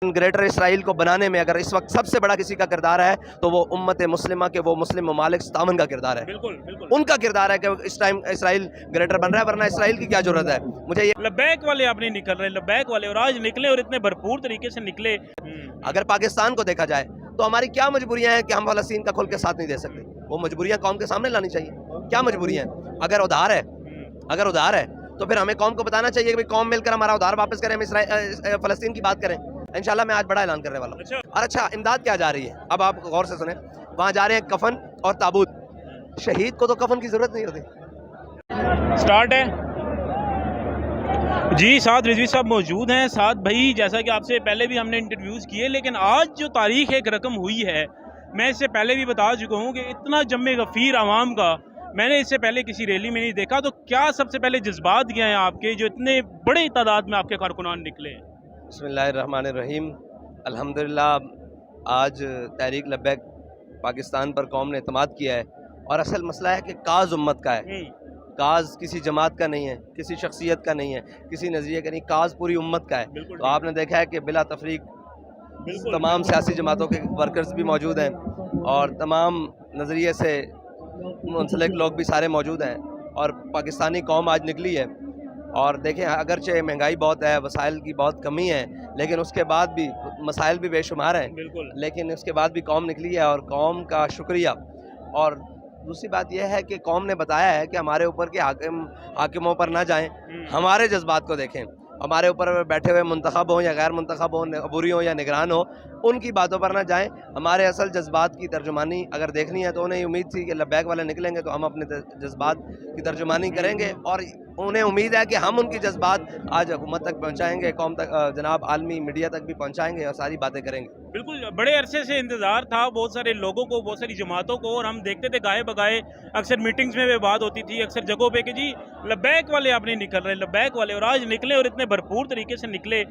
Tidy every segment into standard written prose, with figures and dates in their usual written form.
Greater Israel को बनाने में अगर इस वक्त सबसे बड़ा किसी का किरदार है तो वो उम्मत मुस्लिमा के वो मुस्लिम ममालिक तामन का किरदार है। बिल्कुल बिल्कुल उनका किरदार है कि इस टाइम इसराइल ग्रेटर बन रहा है, वरना इसराइल की क्या जरूरत है। मुझे ये लबैक वाले आप नहीं निकल रहे, लबैक वाले और आज निकले और इतने भरपूर तरीके से निकले। अगर पाकिस्तान को देखा जाए तो हमारी क्या मजबूरियां हैं कि हम फलस्तीन का खुल के साथ नहीं दे सकते। वो मजबूरियां कौम के सामने लानी चाहिए। क्या मजबूरियां हैं? अगर उधार है तो फिर हमें कौम को बताना चाहिए कि भाई कौम मिलकर हमारा उधार वापस करें, हम फलस्तीन की बात करें। इंशाल्लाह मैं आज बड़ा ऐलान करने वाला हूँ। और अच्छा, इमदाद क्या जा रही है, अब आप गौर से सुने। वहाँ जा रहे हैं कफन और ताबूत। शहीद को तो कफन की जरूरत नहीं होती। स्टार्ट है जी। साथ रिजवी साहब मौजूद हैं। साथ भाई, जैसा कि आपसे पहले भी हमने इंटरव्यूज़ किए, लेकिन आज जो तारीख एक रकम हुई है, मैं इससे पहले भी बता चुका हूँ कि इतना जम्मे गफ़ीर आवाम का मैंने इससे पहले किसी रैली में नहीं देखा। तो क्या सबसे पहले जज्बात क्या हैं आपके, जो इतने बड़े तादाद में आपके कारकुनान निकले हैं? बिस्मिल्लाहिर्रहमानिर्रहीम। अल्हम्दुलिल्लाह आज तहरीक लब्बैक पाकिस्तान पर कौम ने एतमाद किया है। और असल मसला है कि काज उम्मत का है, काज किसी जमात का नहीं है, किसी शख्सियत का नहीं है, किसी नज़रिए का नहीं, काज पूरी उम्मत का है। तो आपने देखा है कि बिला तफरीक तमाम सियासी जमातों के वर्कर्स भी मौजूद हैं और तमाम नज़रिए से मुंसलिक लोग भी सारे मौजूद हैं और पाकिस्तानी कौम आज निकली है। और देखें, अगरचे महंगाई बहुत है, वसाइल की बहुत कमी है, लेकिन उसके बाद भी मसाइल भी बेशुमार हैं, लेकिन उसके बाद भी कौम निकली है और कौम का शुक्रिया। और दूसरी बात यह है कि कौम ने बताया है कि हमारे ऊपर के हाकिमों पर ना जाएं, हमारे जज्बात को देखें। हमारे ऊपर बैठे हुए मुंतखब हों या गैर मुंतखब हों, अबूरी हों या निगरान हो, उनकी बातों पर ना जाएं। हमारे असल जज्बात की तर्जुमानी अगर देखनी है तो उन्हें उम्मीद थी कि लब्बैक वाले निकलेंगे तो हम अपने जज्बात की तर्जुमानी करेंगे और उन्हें उम्मीद है कि हम उनकी जज्बात आज हुकूमत तक पहुँचाएँगे, कौम तक, जनाब आलमी मीडिया तक भी पहुँचाएँगे और सारी बातें करेंगे। बिल्कुल, बड़े अरसे से इंतज़ार था बहुत सारे लोगों को, बहुत सारी जमातों को, और हम देखते थे गाए बगाए अक्सर मीटिंग्स में भी बात होती थी अक्सर जगहों पे कि जी लब्बैक वाले आप नहीं निकल रहे, लब्बैक वाले, और आज निकले और इतने भरपूर तरीके से निकले।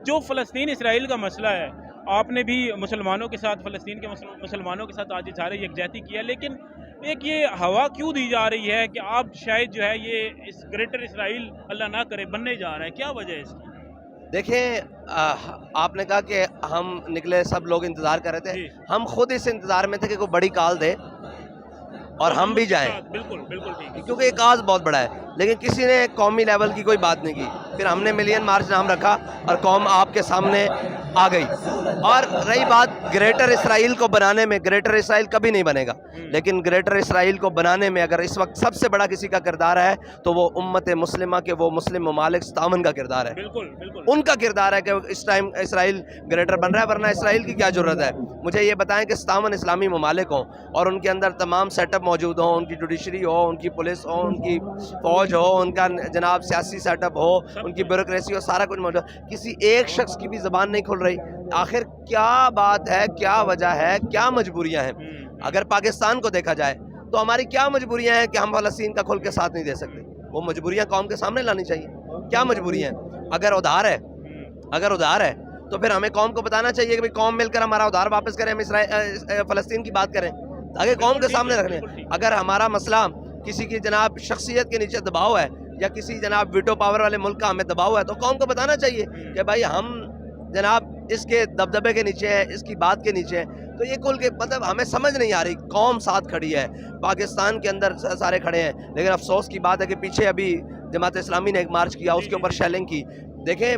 जो फ़लस्तीन इसराइल का मसला है, आपने भी मुसलमानों के साथ, फ़लस्तीन के मुसलमानों के साथ आज इज़हार यकजहती किया, लेकिन एक ये हवा क्यों दी जा रही है कि आप शायद जो है ये इस ग्रेटर इसराइल अल्लाह ना करे बनने जा रहा है, क्या वजह है इसकी? देखें, आपने कहा कि हम निकले, सब लोग इंतज़ार कर रहे थे, हम खुद इस इंतज़ार में थे कि कोई बड़ी कॉल दे और हम भी जाएं। बिल्कुल बिल्कुल ठीक है, क्योंकि ये काज बहुत बड़ा है, लेकिन किसी ने कौमी लेवल की कोई बात नहीं की। फिर हमने मिलियन मार्च नाम रखा और कौम आपके सामने आ गई। और रही बात ग्रेटर इसराइल को बनाने में, ग्रेटर इसराइल कभी नहीं बनेगा, लेकिन ग्रेटर इसराइल को बनाने में अगर इस वक्त सबसे बड़ा किसी का किरदार है तो वो उम्मत मुस्लिमा के वो मुस्लिम ममालिक तामन का किरदार है। बिल्कुल बिल्कुल उनका किरदार है कि इस टाइम इसराइल ग्रेटर बन रहा है, वरना इसराइल की क्या जरूरत है। मुझे ये बताएं कि तामन इस्लामी ममालिक हों और उनके अंदर तमाम सेटअप मौजूद हों, उनकी जुडिशरी हो, उनकी पुलिस हो, उनकी फौज हो, उनका जनाब सियासी सेटअप हो, उनकी ब्यूरोक्रेसी हो, सारा कुछ मौजूद। किसी एक शख्स की भी ज़बान नहीं खुल रही। आखिर क्या बात है, क्या वजह है, क्या मजबूरियाँ हैं? अगर पाकिस्तान को देखा जाए तो हमारी क्या मजबूरियाँ हैं कि हम फलस्तीन का खुल के साथ नहीं दे सकते। वो मजबूरियाँ कौम के सामने लानी चाहिए। क्या मजबूरियाँ हैं? अगर उधार है तो फिर हमें कौम को बताना चाहिए कि भाई कौम मिलकर हमारा उधार वापस करें, हम फलस्तीन की बात करें, ताकि कौम के सामने रखने। अगर हमारा मसला किसी की जनाब शख्सियत के नीचे दबाव है या किसी जनाब वीटो पावर वाले मुल्क का हमें दबाव है तो कौम को बताना चाहिए कि भाई हम जनाब इसके दबदबे के नीचे है, इसकी बात के नीचे है। तो ये कुल के मतलब हमें समझ नहीं आ रही। कौम साथ खड़ी है, पाकिस्तान के अंदर सारे खड़े हैं, लेकिन अफसोस की बात है कि पीछे अभी जमात इस्लामी ने एक मार्च किया, उसके ऊपर शेलिंग की। देखें,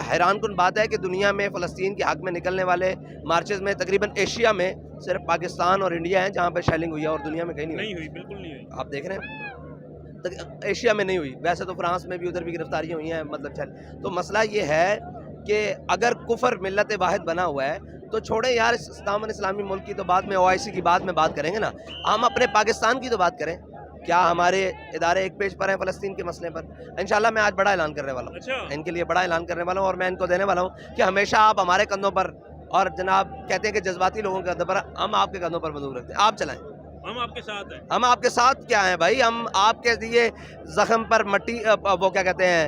हैरान कुन बात है कि दुनिया में फ़लस्तीन के हक़ में निकलने वाले मार्चेज़ में तकरीबन एशिया में सिर्फ पाकिस्तान और इंडिया है जहाँ पर शेलिंग हुई है और दुनिया में कहीं नहीं हुई। बिल्कुल नहीं हुई। आप देख रहे हैं, एशिया में नहीं हुई। वैसे तो फ्रांस में भी, उधर भी गिरफ्तारियाँ हुई हैं, मतलब चल। तो मसला ये है कि अगर कुफर मिल्लत वाहिद बना हुआ है तो छोड़े यार, इस तामन इस्लामी मुल्क की तो बाद में, OIC की बाद में बात करेंगे ना, हम अपने पाकिस्तान की तो बात करें। क्या हमारे इदारे एक पेज पर हैं फ़लस्तीन के मसले पर? इंशाल्लाह मैं आज बड़ा ऐलान करने वाला हूँ, इनके लिए बड़ा ऐलान करने वाला हूँ और मैं इनको देने वाला हूँ कि हमेशा आप हमारे कंधों पर, और जनाब कहते हैं कि जज्बाती लोगों के कंधों पर, हम आपके कंधों पर बंदूक रखते हैं, आप चलाएं, हम आपके साथ हैं। हम आपके साथ क्या हैं भाई? हम आपके लिए ज़ख़म पर मट्टी, वो क्या कहते हैं,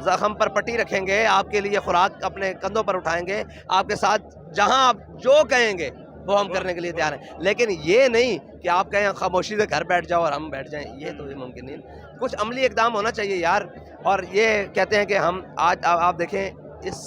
ज़ख़म पर पट्टी रखेंगे, आपके लिए खुराक अपने कंधों पर उठाएंगे, आपके साथ जहाँ आप जो कहेंगे वो हम करने के लिए तैयार हैं। लेकिन ये नहीं कि आप कहें खामोशी से घर बैठ जाओ और हम बैठ जाएं, ये तो मुमकिन नहीं। कुछ अमली इक़दाम होना चाहिए यार। और ये कहते हैं कि हम आज आप देखें, इस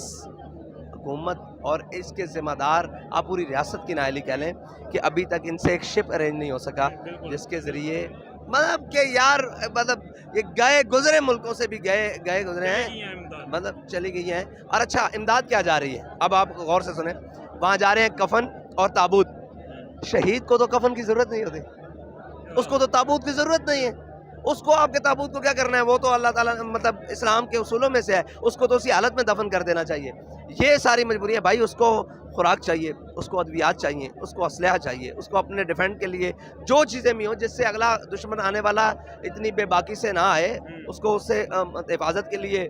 حکومت اور اس کے ذمہ دار آپ پوری ریاست کی نااہلی کہہ لیں کہ ابھی تک ان سے ایک شپ ارینج نہیں ہو سکا جس کے ذریعے مطلب کہ یار مطلب یہ گئے گزرے ملکوں سے بھی گئے گزرے ہیں مطلب چلی گئی ہیں. اور اچھا امداد کیا جا رہی ہے اب آپ غور سے سنیں. وہاں جا رہے ہیں کفن اور تابوت. شہید کو تو کفن کی ضرورت نہیں ہوتی, اس کو تو تابوت کی ضرورت نہیں ہے. اس کو آپ کے تابوت کو کیا کرنا ہے, وہ تو اللہ تعالیٰ مطلب اسلام کے اصولوں میں سے ہے, اس کو تو اسی حالت میں دفن کر دینا چاہیے. یہ ساری مجبوری ہے بھائی. اس کو خوراک چاہیے, اس کو ادویات چاہیے, اس کو اسلحہ چاہیے, اس کو اپنے ڈیفینڈ کے لیے جو چیزیں بھی ہوں جس سے اگلا دشمن آنے والا اتنی بے باکی سے نہ آئے, اس کو اس سے حفاظت کے لیے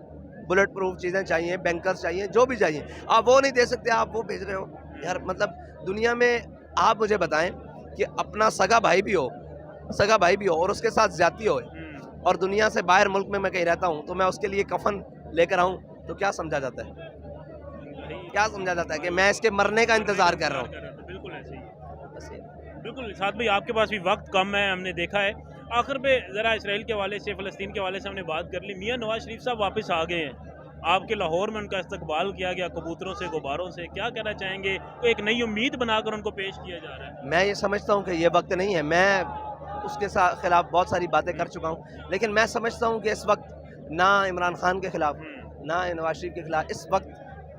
بلٹ پروف چیزیں چاہیے, بینکرز چاہیے, جو بھی چاہیے. آپ وہ نہیں دے سکتے, آپ وہ بھیج رہے ہو یار. مطلب دنیا میں آپ مجھے بتائیں کہ اپنا سگا بھائی بھی ہو اور اس کے ساتھ زیادتی ہو اور دنیا سے باہر ملک میں کہیں رہتا ہوں تو میں اس کے لیے کفن لے کر آؤں تو کیا سمجھا جاتا ہے, کیا سمجھا جاتا ہے کہ میں اس کے مرنے کا انتظار کر رہا ہوں. بالکل ایسے ہی. بالکل سعد بھائی, آپ کے پاس بھی وقت کم ہے, ہم نے دیکھا ہے. آخر پہ ذرا اسرائیل کے حوالے سے, فلسطین کے حوالے سے ہم نے بات کر لی. میاں نواز شریف صاحب واپس آ گئے ہیں, آپ کے لاہور میں ان کا استقبال کیا گیا کبوتروں سے, غباروں سے. کیا کہنا چاہیں گے؟ تو ایک نئی امید بنا کر ان کو پیش کیا جا رہا ہے. میں یہ سمجھتا ہوں کہ یہ وقت نہیں ہے. میں اس کے خلاف بہت ساری باتیں کر چکا ہوں, لیکن میں سمجھتا ہوں کہ اس وقت نہ عمران خان کے خلاف نہ نواز شریف کے خلاف, اس وقت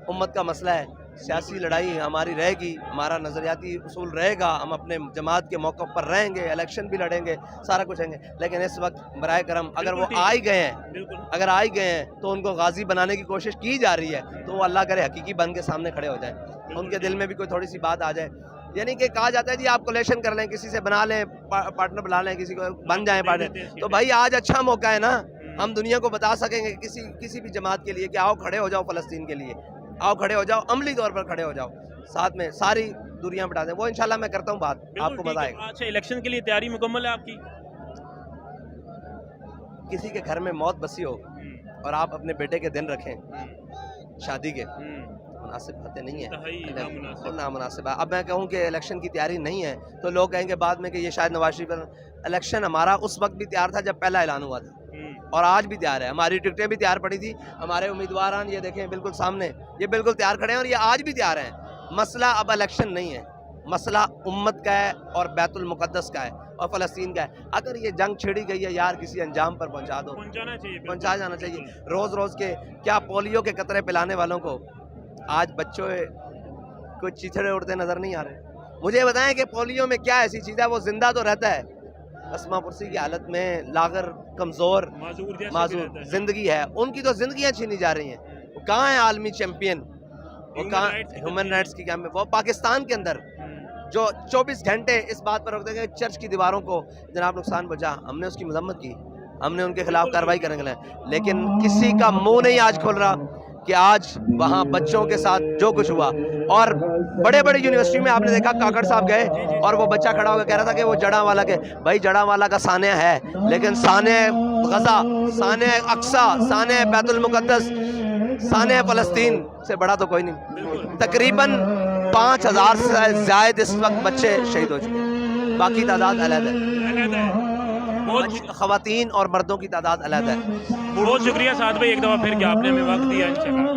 امت کا مسئلہ ہے. سیاسی لڑائی ہماری رہے گی, ہمارا نظریاتی اصول رہے گا, ہم اپنے جماعت کے موقف پر رہیں گے, الیکشن بھی لڑیں گے, سارا کچھ ہیں گے. لیکن اس وقت برائے کرم اگر وہ آ ہی گئے ہیں تو ان کو غازی بنانے کی کوشش کی جا رہی ہے, تو وہ اللہ کرے حقیقی بن کے سامنے کھڑے ہو جائیں, ان کے دل میں بھی کوئی تھوڑی سی بات آ جائے. یعنی کہ کہا جاتا ہے جی آپ کولیشن کر لیں, کسی سے بنا لیں, پارٹنر بنا لیں, کسی کو بن جائیں پارٹنر. تو بھائی آج اچھا موقع ہے نا, ہم دنیا کو بتا سکیں گے کسی بھی جماعت کے لیے کہ آؤ کھڑے ہو جاؤ فلسطین کے لیے, آؤ کھڑے ہو جاؤ, عملی طور پر کھڑے ہو جاؤ, ساتھ میں ساری دوریاں بٹا دیں. وہ انشاءاللہ میں کرتا ہوں بات, آپ کو مزہ آئے گا. اچھا, الیکشن کے لیے تیاری مکمل ہے آپ کی؟ کسی کے گھر میں موت بسی ہو اور آپ اپنے بیٹے کے دن رکھیں شادی کے, مناسب باتیں نہیں ہیں, نامناسب ہے. اب میں کہوں کہ الیکشن کی تیاری نہیں ہے تو لوگ کہیں گے بعد میں کہ یہ شاید نواز شریف. الیکشن ہمارا اس وقت بھی تیار تھا جب پہلا اعلان ہوا تھا, اور آج بھی تیار ہے. ہماری ٹکٹیں بھی تیار پڑی تھی, ہمارے امیدواران یہ دیکھیں بالکل سامنے, یہ بالکل تیار کھڑے ہیں, اور یہ آج بھی تیار ہیں. مسئلہ اب الیکشن نہیں ہے, مسئلہ امت کا ہے اور بیت المقدس کا ہے اور فلسطین کا ہے. اگر یہ جنگ چھڑی گئی ہے یار, کسی انجام پر پہنچا دو, پہنچا جانا چاہیے. روز روز کے کیا پولیو کے قطرے پلانے والوں کو آج بچوں کو چیچڑے اڑتے نظر نہیں آ رہے. مجھے بتائیں کہ پولیو میں کیا ایسی چیز ہے, وہ زندہ تو رہتا ہے, اسما پرسی کی حالت میں, لاغر, کمزور, معذور زندگی ہے. ان کی تو زندگیاں چھینی جا رہی ہیں. وہ کہاں ہیں عالمی چیمپئن, وہ کہاں ہیومن رائٹس کی کیا میں, وہ پاکستان کے اندر جو 24 گھنٹے اس بات پر روک دیں گے چرچ کی دیواروں کو جناب نقصان پہنچا. ہم نے اس کی مذمت کی, ہم نے ان کے خلاف کارروائی کرنے کے لیے, لیکن کسی کا منہ نہیں آج کھول رہا کہ آج وہاں بچوں کے ساتھ جو کچھ ہوا. اور بڑے بڑے یونیورسٹی میں آپ نے دیکھا کاکڑ صاحب گئے اور وہ بچہ کھڑا ہو کے کہہ رہا تھا کہ وہ جڑاں والا کے, بھائی جڑاں والا کا سانیہ ہے, لیکن سانیہ غزہ, سانیہ اقصیٰ, سانیہ بیت المقدس, سانیہ فلسطین سے بڑا تو کوئی نہیں. تقریباً 5000 سے زائد اس وقت بچے شہید ہو چکے ہیں, باقی تعداد علیحدہ ہے, خواتین اور مردوں کی تعداد علیحدہ ہے. بہت شکریہ سعد بھائی ایک دفعہ پھر کہ آپ نے ہمیں وقت دیا. انشاءاللہ